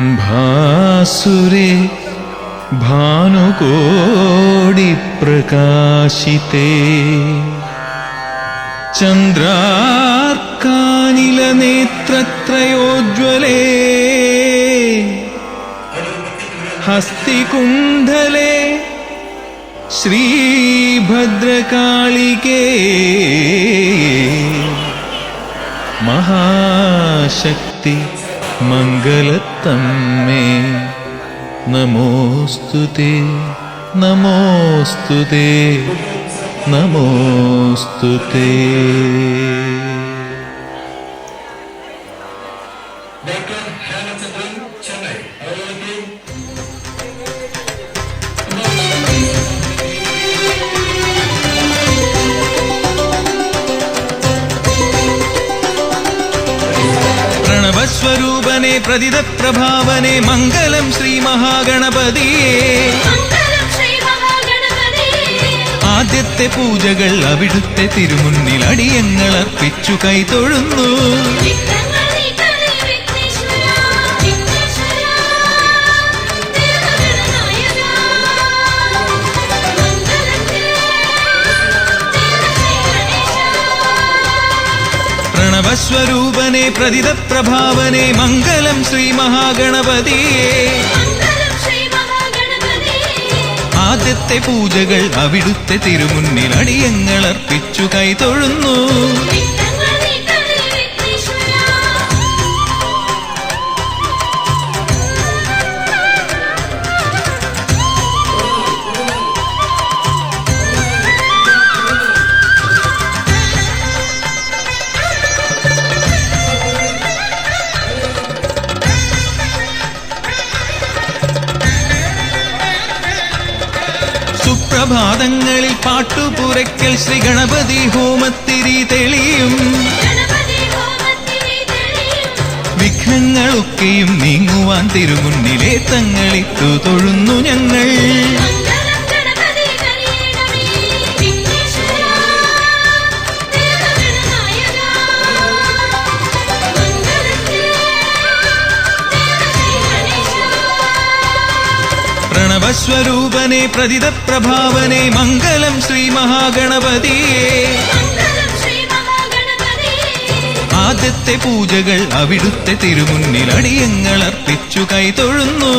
ഭാസുരേ ഭാനുകോടി പ്രകാശിതേ ചന്ദ്രാർക്കാനിലനേത്രത്രയോജ്വലേ ഹസ്തികുണ്ഡലേ ശ്രീഭദ്രകാളികേ മഹാശക്തി മംഗലത്തമ്മേ നമോസ്തുതേ നമോസ്തുതേ നമോസ്തുതേ. പ്രണവസ്വരൂപനെ പ്രതിത പ്രഭാവനെ മംഗളം ശ്രീ മഹാഗണപതിയേ. ആദ്യത്തെ പൂജകൾ അവിടുത്തെ തിരുമുന്നിൽ അടിയങ്ങൾ അർപ്പിച്ചു കൈതൊഴുന്നു. പ്രണവസ്വരൂപനെ പ്രതിത പ്രഭാവനെ മംഗളം ശ്രീ മഹാഗണപതിയേ. ആദ്യത്തെ പൂജകൾ അവിടുത്തെ തിരുമുന്നിൽ അടിയങ്ങൾ അർപ്പിച്ചു കൈതൊഴുന്നു. സുപ്രഭാതങ്ങളിൽ പാട്ടുപുരയ്ക്കൽ ശ്രീ ഗണപതി ഹോമത്തിരി തെളിയും. വിഘ്നങ്ങളൊക്കെയും നീങ്ങുവാൻ തിരുമുന്നിലെ തങ്ങളിട്ടു തൊഴുന്നു ഞങ്ങൾ. പ്രണവസ്വരൂപനെ പ്രതിത പ്രഭാവനെ മംഗളം ശ്രീ മഹാഗണപതിയേ. ആദ്യത്തെ പൂജകൾ അവിടുത്തെ തിരുമുന്നിൽ അടിയങ്ങൾ അർപ്പിച്ചു കൈതൊഴുന്നു.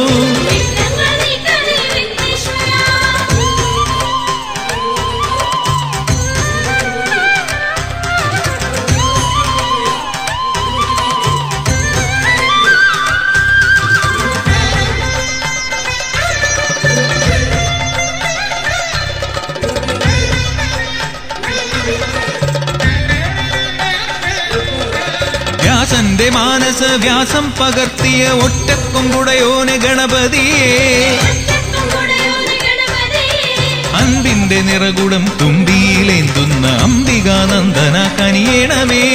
വ്യാസന്റെ മാനസ വ്യാസം പകർത്തിയ ഒറ്റക്കൊമ്പുടയോനെ ഗണപതിയേ. അൻപിന്റെ നിറകുടം തുമ്പിയിലേന്തുന്ന അംബികാനന്ദന കനിയേണമേ.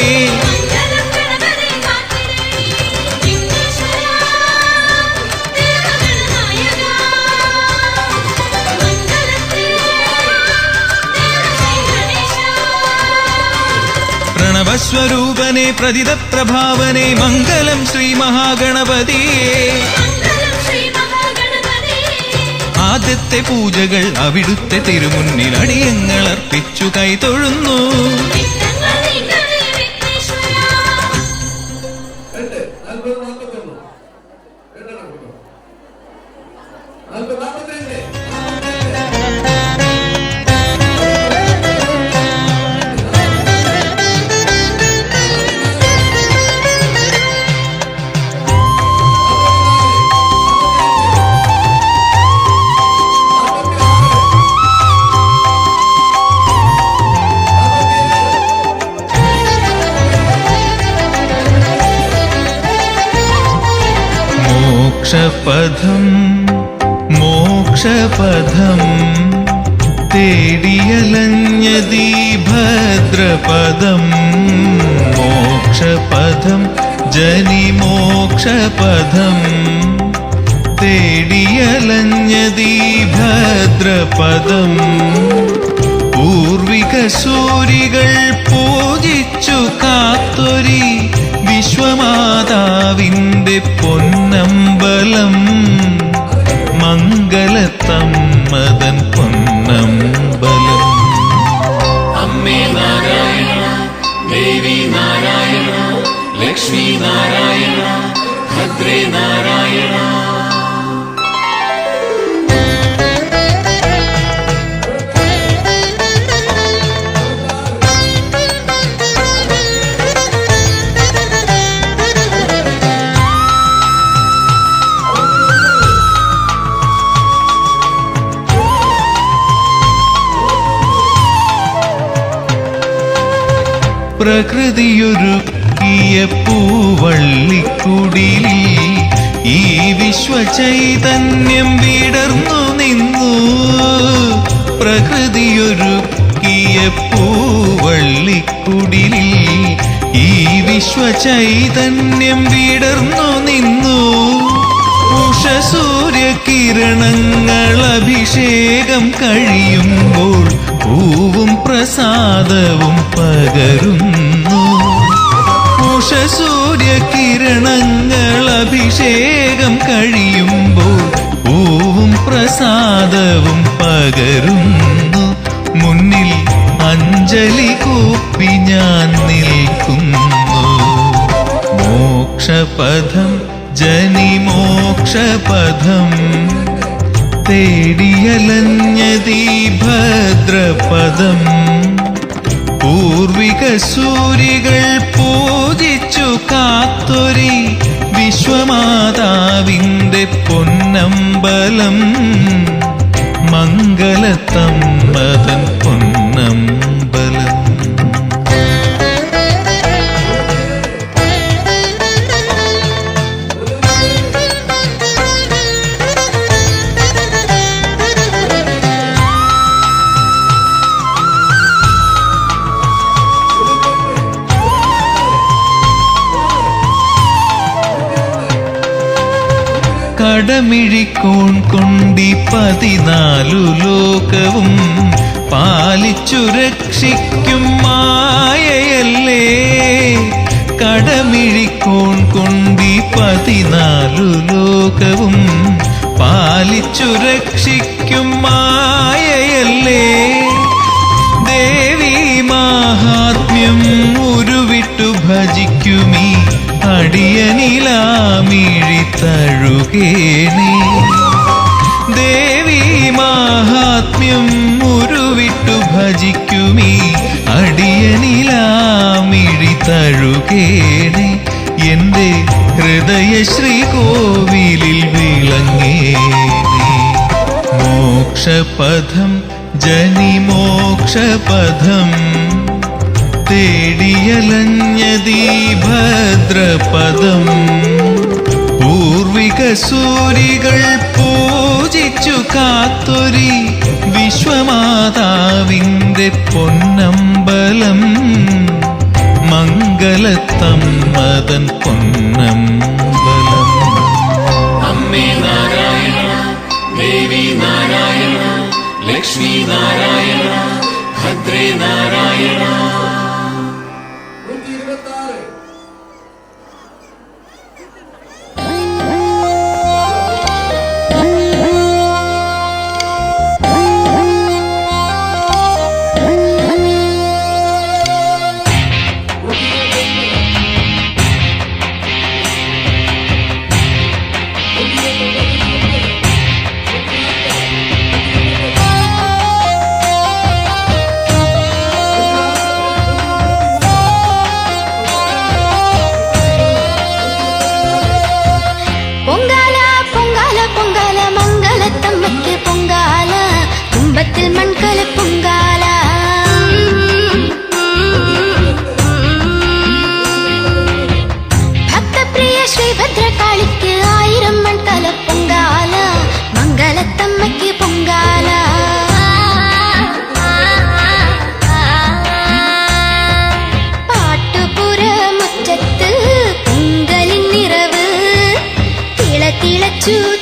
പ്രണവസ്വരൂപനെ പ്രതിത പ്രഭാവനെ മംഗളം ശ്രീ മഹാഗണപതിയേ. ആദ്യത്തെ പൂജകൾ അവിടുത്തെ തിരുമുന്നിൽ അടിയങ്ങൾ അർപ്പിച്ചു കൈതൊഴുന്നു. മോക്ഷപഥം മോക്ഷപഥം തേടിയലഞ്ഞതീ ഭദ്രപദം. മോക്ഷപഥം ജനി മോക്ഷപഥം തേടിയലഞ്ഞതീ ഭദ്രപദം. പൂർവിക സൂരികൾ പൂജിച്ചു കാത്തൊരി വിശ്വമാതാവിന്റെ പൊന്നമ്പലം. ലക്ഷ്മി നാരായണ ഭദ്രേ നാരായണ. പ്രകൃതിയൊരുക്കിയ പൂവള്ളിക്കുടിലിൽ ഈ വിശ്വചൈതന്യം വിടർന്നു നിന്നു. പ്രകൃതിയൊരുക്കിയ പൂവള്ളിക്കുടിലിൽ ഈ വിശ്വചൈതന്യം വിടർന്നു നിന്നു. ഉഷസൂര്യകിരണങ്ങൾ അഭിഷേകം കഴിയുമ്പോൾ പൂവും പ്രസാദവും പകരുന്നു. ഉഷസൂര്യകിരണങ്ങൾ അഭിഷേകം കഴിയുമ്പോൾ പൂവും പ്രസാദവും പകരുന്നു. മുന്നിൽ അഞ്ജലി കൂപ്പി ഞാൻ നിൽക്കുന്നു. മോക്ഷപഥം ജനിമോക്ഷപഥം തേടിയലഞ്ഞതീ ഭദ്രപദം. പൂർവിക സൂരികൾ പൂജിച്ചു കാത്തൊരി വിശ്വമാതാവിന്റെ പൊന്നമ്പലം. മംഗലത്തമ്മതൻ പൊന്നമ്പലം. കടമിഴിക്കോൺ കൊണ്ടി 14 ലോകവും പാലിച്ചു രക്ഷിക്കും മായയല്ലേ. കടമിഴിക്കോൺ കൊണ്ടി 14 ലോകവും പാലിച്ചു രക്ഷിക്കും മായയല്ലേ. ദേവി മാഹാത്മ്യം ഉരുവിട്ടു ഭജിക്കുമീ അടിയനിലാമിഴി തഴുകേനേ. ദേവി മാഹാത്മ്യം ഉരുവിട്ടു ഭജിക്കുമീ അടിയനിലാമിഴി തഴുകേനേ. എന്റെ ഹൃദയ ശ്രീകോവിലിൽ വിളങ്ങേനേ. മോക്ഷപഥം ജനിമോക്ഷപഥം തേടിയലഞ്ഞതീ ഭദ്രപദം. പൂർവിക സൂരികൾ പൂജിച്ചു കാത്തൊരി വിശ്വമാതാവിന്റെ പൊന്നമ്പലം. മംഗലത്തമ്മതൻ പൊന്നമ്പലം. അമ്മേ നാരായണ ദേവി നാരായണ ലക്ഷ്മി നാരായണ ഭദ്രേ നാരായണ.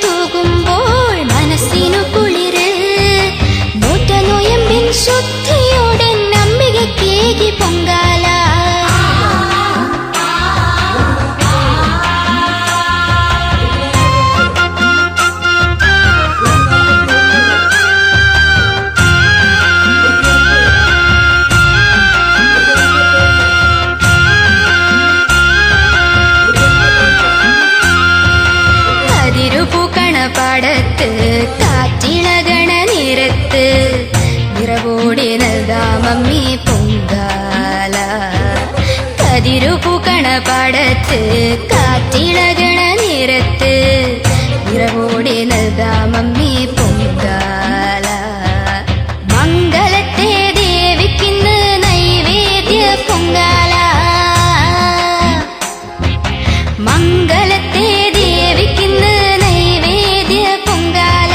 തൂകുമ്പോൾ മനസ്സിനു കുളിര്. നോറ്റ നോയമ്പിൻ പാടത്ത് കാറ്റിളകണ നേരത്ത് ഇറവോടെ നൽകാമമ്മി പൊങ്കാല. മംഗളത്തെ ദേവിക്കിന്ന് നൈവേദ്യ പൊങ്കാല. മംഗളത്തെ ദേവിക്കിന്ന് നൈവേദ്യ പൊങ്കാല.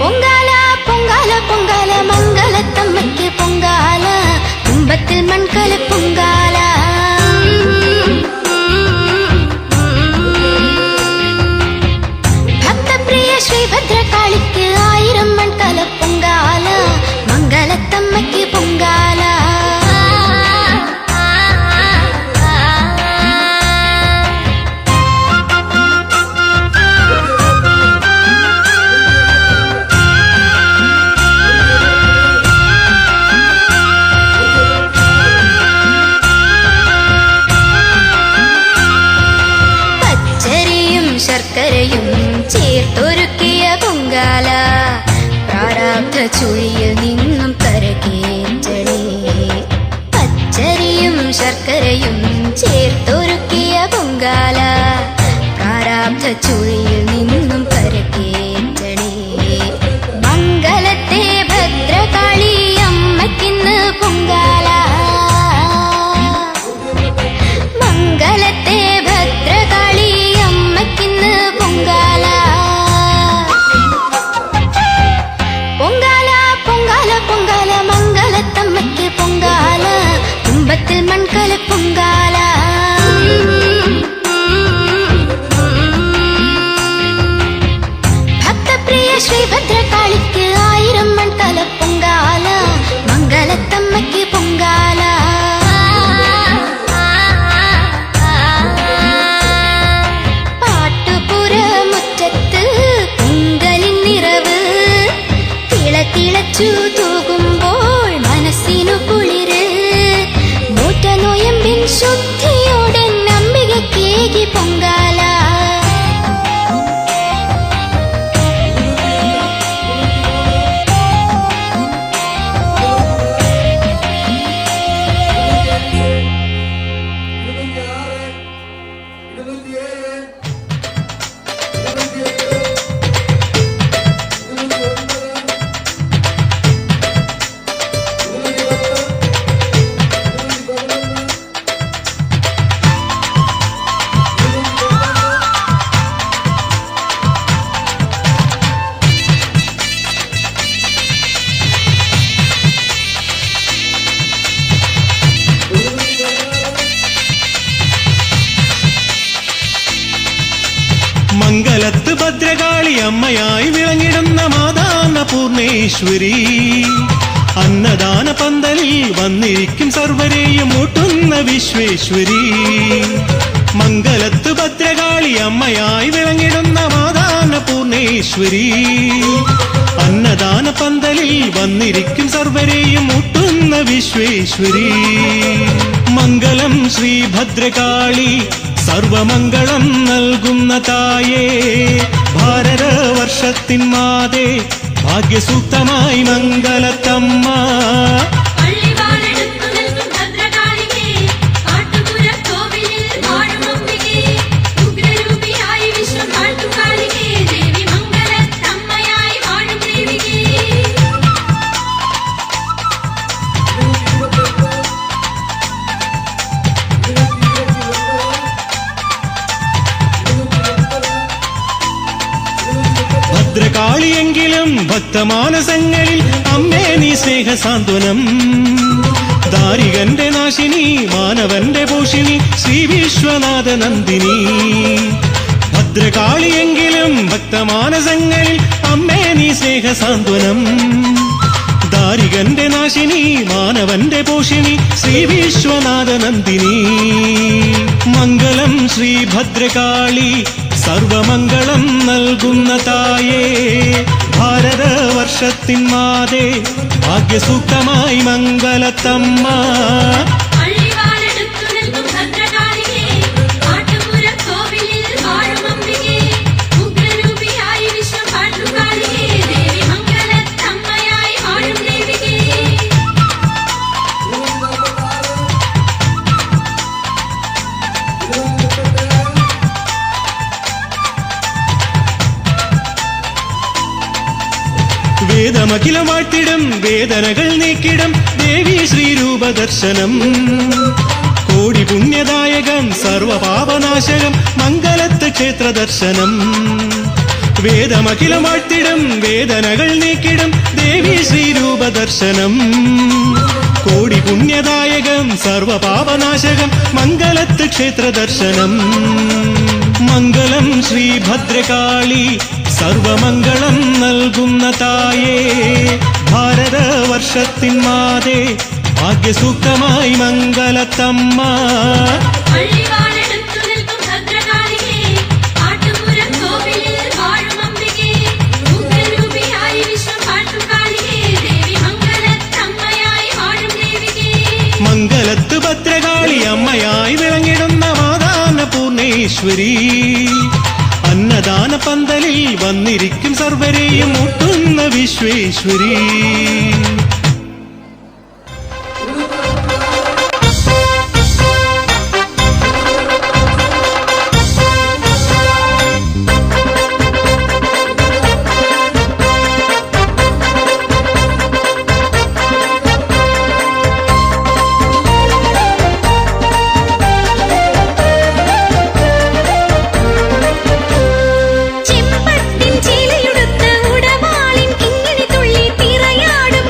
പൊങ്കാല പൊങ്കാല പൊങ്കാല മംഗളത്തമ്മയ്ക്ക് പൊങ്കാല. കുംഭത്തിൽ മൺകല പൊങ്കാല. ഭക്തപ്രിയ ശ്രീഭദ്രകാളിക്ക് 1000 മൺകല പൊങ്കാല. മംഗളത്തമ്മയ്ക്ക് പൊങ്കാല. ശർക്കരയും ചേർത്തൊരുക്കിയ പൊങ്കാല. പ്രാരാബ്ധ ചുഴിയിൽ നിന്നും കരകേറ്റണേ. പച്ചരിയും ശർക്കരയും ചേർത്തൊരുക്കിയ പൊങ്കാല. പ്രാരാബ്ധ ചുഴിയിൽ നിന്നും കരകേറ്റണേ. മംഗളത്തെ ഭദ്രകാളി അമ്മയ്ക്കിന്ന് പൊങ്കാല. മംഗളത്തെ ഭദ്രകാളി അമ്മയ്ക്കിന്ന് പൊങ്കാല. പൊങ്കാല പൊങ്കാല പൊങ്കാല മംഗളത്തമ്മയ്ക്ക് പൊങ്കാല. കുംഭത്തിൽ മൺകല പൊങ്കാല. ഭക്തപ്രിയ ശ്രീഭദ്രകാളിക്ക് 1000 മൺകല പൊങ്കാല. മംഗളത്തമ്മയ്ക്ക് പൊങ്കാല. പാട്ടുപുരമുറ്റത്ത് പൊങ്കലിൻ നിറവ് തിളച്ചു തൂകുമ്പോൾ മനസ്സിനു കുളിര്. മൂറ്റ നോയമ്പിൻ ശുദ്ധിയോടെ അംബികക്കേകി പൊങ്കാല. മംഗലത്ത് ഭദ്രകാളി അമ്മയായി വിളങ്ങിടുന്ന മാതാന്ന പൂർണേശ്വരി. അന്നദാന പന്തലിൽ വന്നിരിക്കും സർവരെയും ഊട്ടുന്ന വിശ്വേശ്വരി. മംഗലത്ത് ഭദ്രകാളി അമ്മയായി വിളങ്ങിടുന്ന മാതാന്ന പൂർണേശ്വരി. അന്നദാന പന്തലിൽ വന്നിരിക്കും സർവരെയും ഊട്ടുന്ന വിശ്വേശ്വരി. മംഗളം ശ്രീഭദ്രകാളി സർവമംഗളം നൽകുന്ന തായേ. ഭാരതവർഷത്തിൻ മാതേ ഭാഗ്യസൂക്തമായി മംഗലത്തമ്മ. ഭദ്രകാളിയെങ്കിലും ഭക്തമാനസങ്ങളിൽ അമ്മേ നീ സ്നേഹസാന്ത്വനം. ദാരികന്റെ നാശിനി മാനവന്റെ പോഷിണി ശ്രീ വിശ്വനാഥ നന്ദിനി. ഭദ്രകാളിയെങ്കിലും ഭക്തമാനസങ്ങളിൽ അമ്മേ നീ സ്നേഹസാന്ത്വനം. ദാരികന്റെ നാശിനി മാനവന്റെ പോഷിണി ശ്രീ വിശ്വനാഥ നന്ദിനി. മംഗളം ശ്രീഭദ്രകാളി സർവമംഗളം നൽകുന്ന തായേ. ഭാരതവർഷത്തിൻ മാതേ ഭാഗ്യസൂക്തമായി മംഗലത്തമ്മ. വേദമഖിലം വാഴ്ത്തിടും വേദനകൾ നീക്കിടും ദേവി ശ്രീരൂപദർശനം കോടി പുണ്യദായകം സർവപാപനാശകം മംഗലത്ത് ക്ഷേത്രദർശനം വേദമഖിലം വാഴ്ത്തിടും വേദനകൾ നീക്കിടും ദേവി ശ്രീരൂപദർശനം കോടി പുണ്യദായകം സർവപാപനാശകം മംഗലത്ത് ക്ഷേത്രദർശനം മംഗളം ശ്രീഭദ്രകാളി സർവമംഗളം നൽകുന്ന തായേ ഭാരതവർഷത്തിൻ മാതേ ഭാഗ്യസൂക്തമായി മംഗലത്തമ്മ പള്ളിവാളെടുത്തു നിൽക്കും ഭദ്രകാളിയേ, ആട്ടുപുരം കോവിലിൽ വാഴും അംബികേ, ഉഗ്രരൂപിയായി വിശ്വം വാഴ്ത്തും കാളിയേ, ദേവി മംഗലത്തമ്മയായി വാഴും ദേവികേ. മംഗലത്ത് ഭദ്രകാളി അമ്മയായി വിളങ്ങിടുന്ന മാതാന പൂർണേശ്വരി അന്നദാന പന്തലിൽ വന്നിരിക്കും സർവരെയും മുട്ടുന്ന വിശ്വേശ്വരി ചെമ്പട്ടിൻ ചീലയുടുത്ത് ഉടവാളിൻ കിങ്ങിണി തുള്ളി തിറയാടും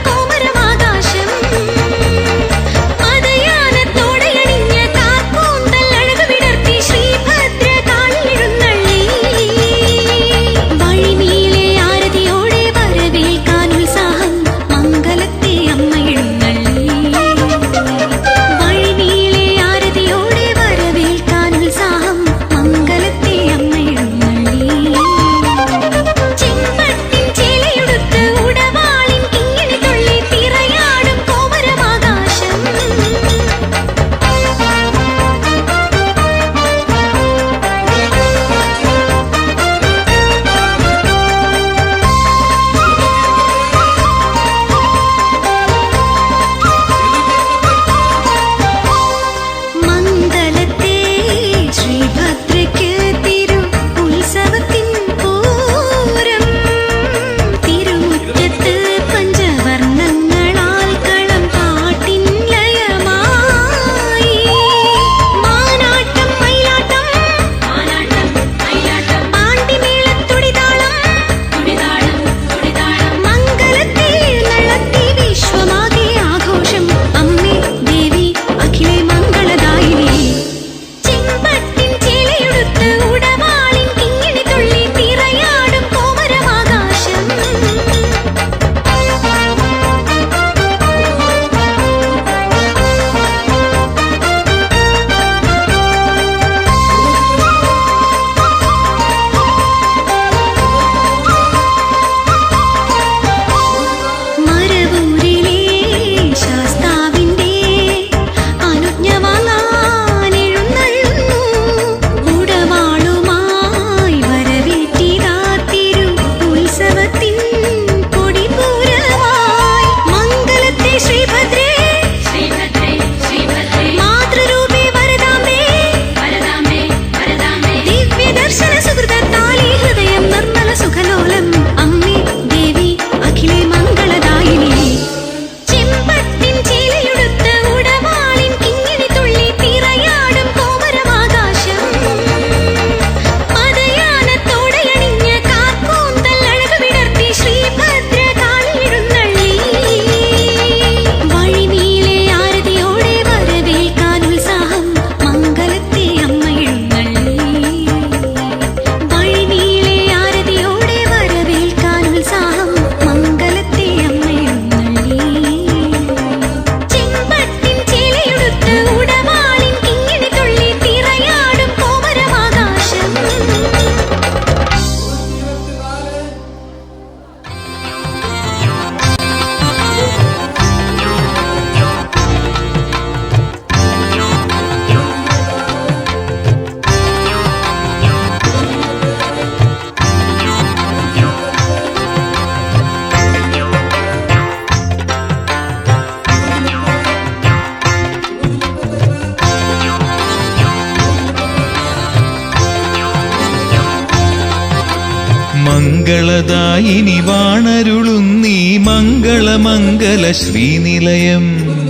മംഗളദായിനി വാണരുളുന്നീ മംഗളമംഗല ശ്രീനിലയം.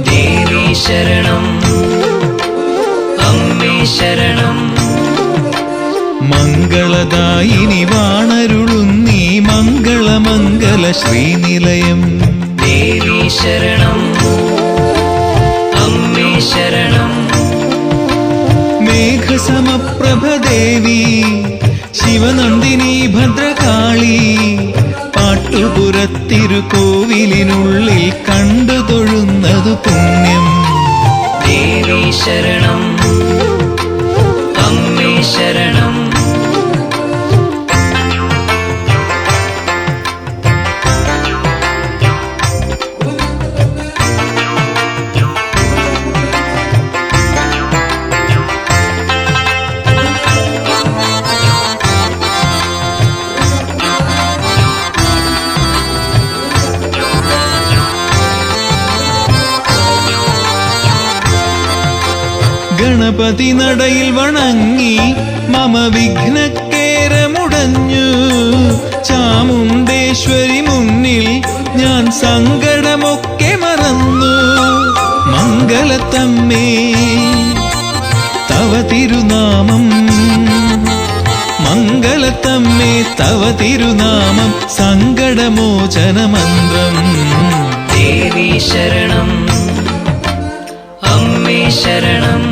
ദേവി ശരണം അമ്മേ ശരണം. മംഗളദായിനി വാണരുളുന്നീ മംഗളമംഗല ശ്രീനിലയം. ദേവി ശരണം അമ്മേ ശരണം. മേഘസമപ്രഭ ദേവി ശിവനന്ദിനി ഭദ്രകാളി പാട്ടുപുരത്തിരുകോവിലിനുള്ളിൽ കണ്ടു തൊഴുന്നതു പുണ്യം. ദേവി ശരണം അമ്മേ ശരണം. ഗണപതി നടയിൽ വണങ്ങി മമ വിഘ്നക്കേരമുടഞ്ഞു. ചാമുണ്ടേശ്വരി മുന്നിൽ ഞാൻ സങ്കടമൊക്കെ മറന്നു. മംഗലത്തമ്മേ തവ തിരുനാമം, മംഗലത്തമ്മേ തവ തിരുനാമം സങ്കടമോചനമന്ത്രം. ദേവി ശരണം അമ്മേ ശരണം.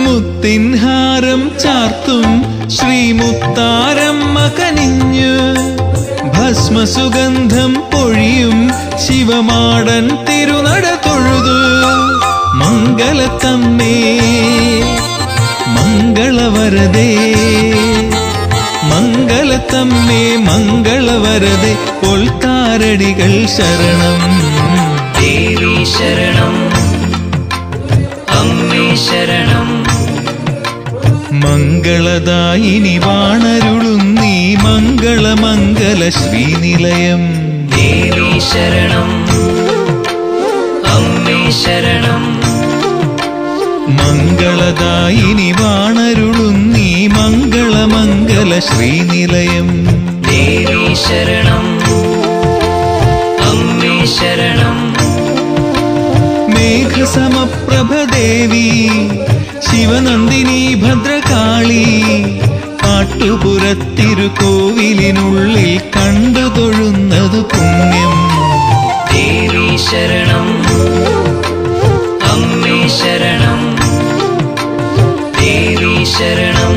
മുത്തിൻഹാരം ചാർത്തും ശ്രീമുത്താരമ്മ കനിഞ്ഞു. ഭസ്മസുഗന്ധം പൊഴിയും ശിവമാടൻ തിരുനട തൊഴുതു. മംഗലത്തമ്മേ മംഗളവരദേ, മംഗലത്തമ്മേ മംഗളവരദേ പൊൽത്താരടികൾ ശരണം. ദേവി ശരണം അമ്മേ ശരണം. മംഗളദായിനി വാണരുളുന്നീ മംഗളമംഗല ശ്രീനിലയം. ദേവി ശരണം അമ്മേ ശരണം. മംഗളദായിനി വാണരുളുന്നീ മംഗളമംഗല ശ്രീനിലയം. ദേവി ശരണം അമ്മേ ശരണം. മേഘസമപ്രഭ ദേവി ശിവനന്ദിനി ഭദ്രകാളി പാട്ടുപുരത്തിരുകോവിലിനുള്ളിൽ കണ്ടു തൊഴുന്നതു പുണ്യം. ദേവി ശരണം അമ്മേ ശരണം. ദേവി ശരണം.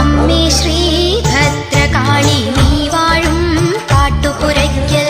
അമ്മേ ശ്രീ ഭദ്രകാളി നീ വാഴും പാട്ടുപുരയ്ക്കൽ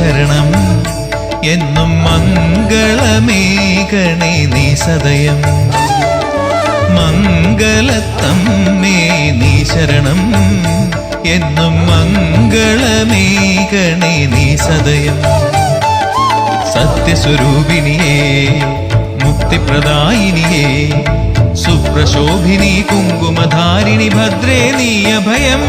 ശരണം എന്നും മംഗളമേകണേ നീ സദയം മംഗളത്തമ്മേ നീ ശരണം എന്നും മംഗളമേകണേ നീ സദയം സത്യസ്വരൂപിണിയേ മുക്തിപ്രദായിനിയേ സുപ്രശോഭിനി കുങ്കുമധാരിണി ഭദ്രേ നീ അഭയം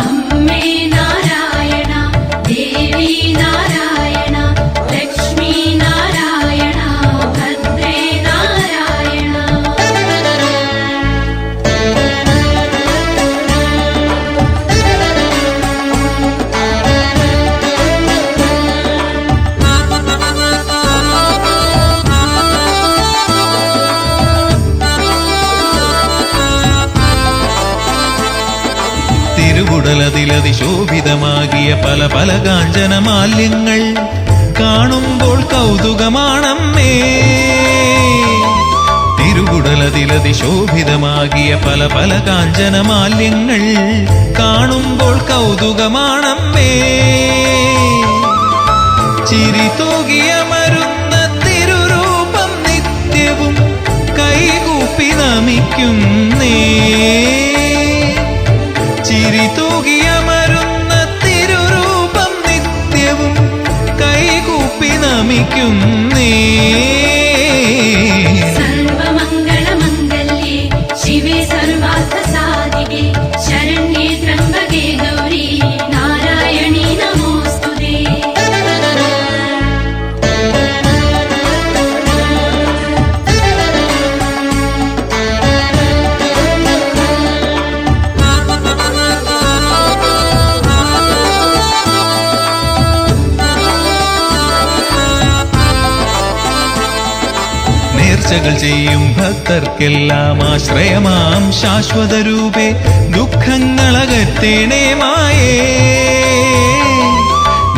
അമ്മേ നാരായണ ദേവി നാരായണ ലക്ഷ്മി നാരായണ ഭദ്രേ നാരായണ തിരുകുടലതിലതിശോഭിതമാകിയ പല പല കാഞ്ചനമാല്യങ്ങൾ കാണുമ്പോൾ കൗതുകമാണമ്മേ തിരുകുടലതിലതിശോഭിതമാകിയ പല പല കാഞ്ചനമാല്യങ്ങൾ കാണുമ്പോൾ കൗതുകമാണമ്മേ ചിരി തൂകിയമരുന്ന തിരുരൂപം നിത്യവും കൈകൂപ്പി നമിക്കുന്നേ ചിരി തൂകിയമരുന്ന തിരുരൂപം നിത്യവും കൈകൂപ്പി നമിക്കുന്നേ സർവമംഗളമംഗല്യേ ശിവേ സർവാർത്ഥസാധികേ ശരണ്യേ ത്രംബകേ ഗൗരി നാരായണീ നമോസ്തുതേ നേർച്ചകൾ ചെയ്യും ഭക്തർക്കെല്ലാം ആശ്രയമാം ശാശ്വത രൂപേ ദുഃഖങ്ങളകറ്റേണേ മായേ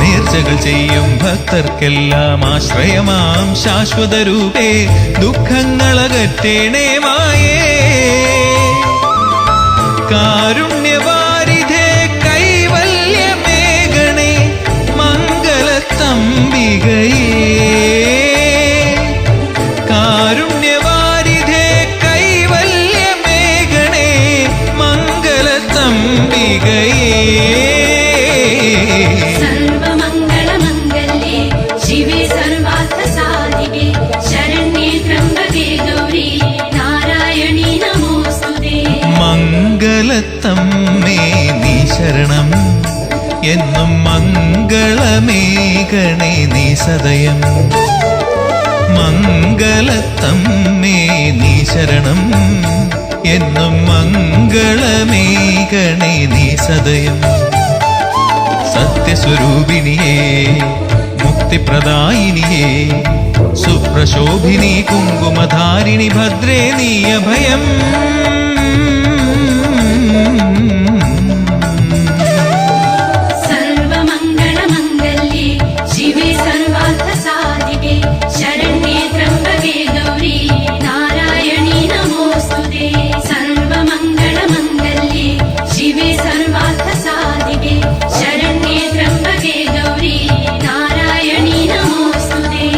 നേർച്ചകൾ ചെയ്യും ഭക്തർക്കെല്ലാം ആശ്രയമാം ശാശ്വത രൂപേ ദുഃഖങ്ങളകറ്റേണേ മായേ കാരുണ്യവാരിധേ കൈവല്യമേകണേ മംഗളത്തംബികയേ കാരുണ്യവാരിധേ കൈവല്യമേകണേ മംഗളത്തംബികയേ സർവമംഗളമംഗല്യേ ശിവേ സർവാർത്ഥസാധികേ ശരണ്യേ ത്രംബകേ ഗൗരി നാരായണീ നമോസ്തുതേ മംഗളത്തമ്മേ നീ ശരണം എന്നും മംഗളമേകണേ നീ സദയം മംഗളത്തമ്മേ നീ ശരണം എന്നും മംഗളമേകണേ നീ സദയം സത്യസ്വരൂപിണിയേ മുക്തിപ്രദായിനിയേ സുപ്രശോഭിനി കുങ്കുമധാരിണി ഭദ്രേ നീ അഭയം സർവമംഗളമംഗല്യേ ശിവേ സർവാർത്ഥസാധികേ ശരണ്യേ ത്രംബകേ ഗൗരി നാരായണീ നമോസ്തുതേ സർവമംഗളമംഗല്യേ ശിവേ സർവാർത്ഥസാധികേ ശരണ്യേ ത്രംബകേ ഗൗരി നാരായണീ നമോസ്തുതേ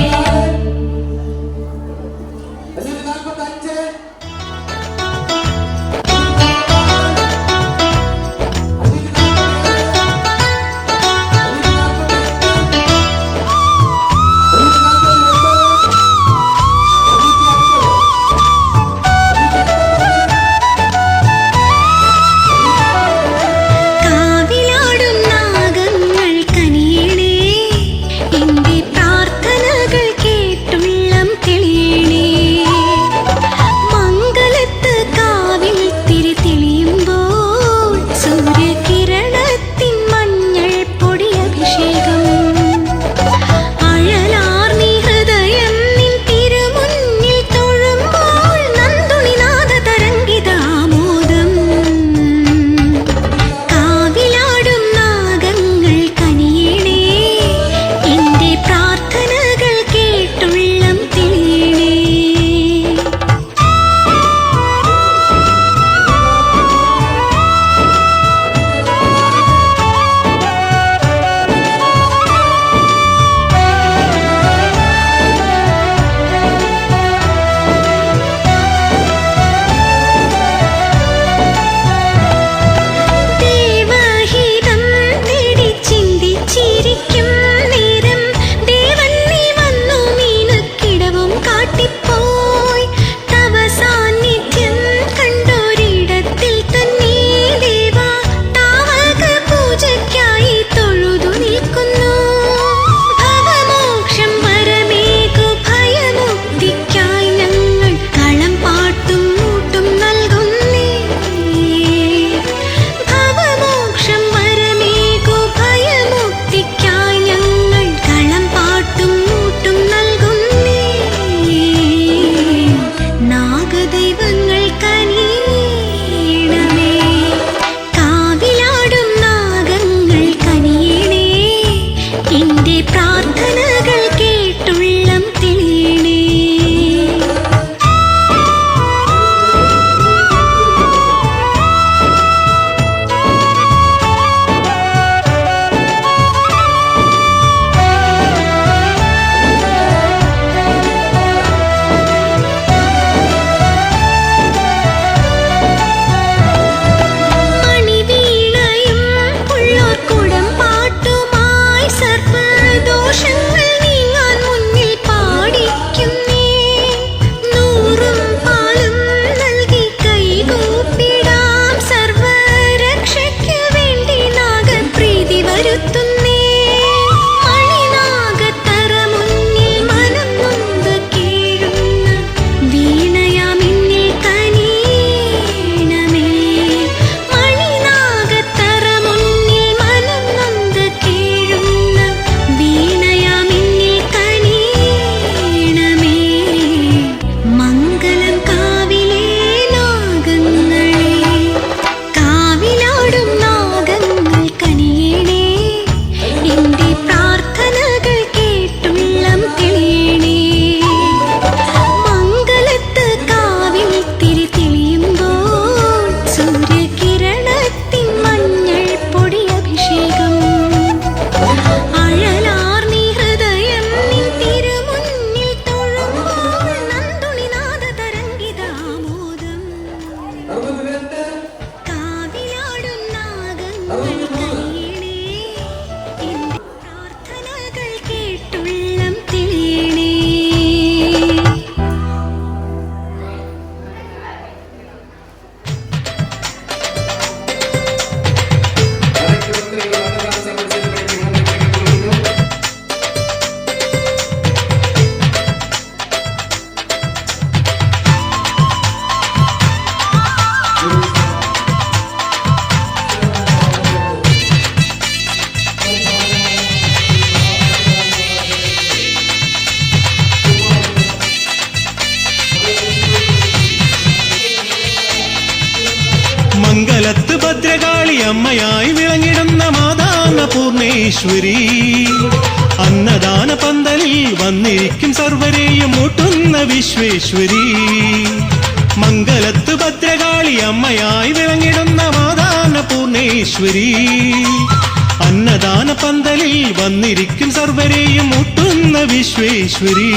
മംഗലത്ത് ഭദ്രകാളി അമ്മയായി വിളങ്ങിടുന്ന മാതാന്ന പൂർണേശ്വരി അന്നദാന പന്തലിൽ വന്നിരിക്കും സർവരെയും മൂട്ടുന്ന വിശ്വേശ്വരി മംഗലത്ത് ഭദ്രകാളി അമ്മയായി വിളങ്ങിടുന്ന മാതാന്ന പൂർണേശ്വരി അന്നദാന പന്തലിൽ വന്നിരിക്കും സർവരെയും മൂട്ടുന്ന വിശ്വേശ്വരി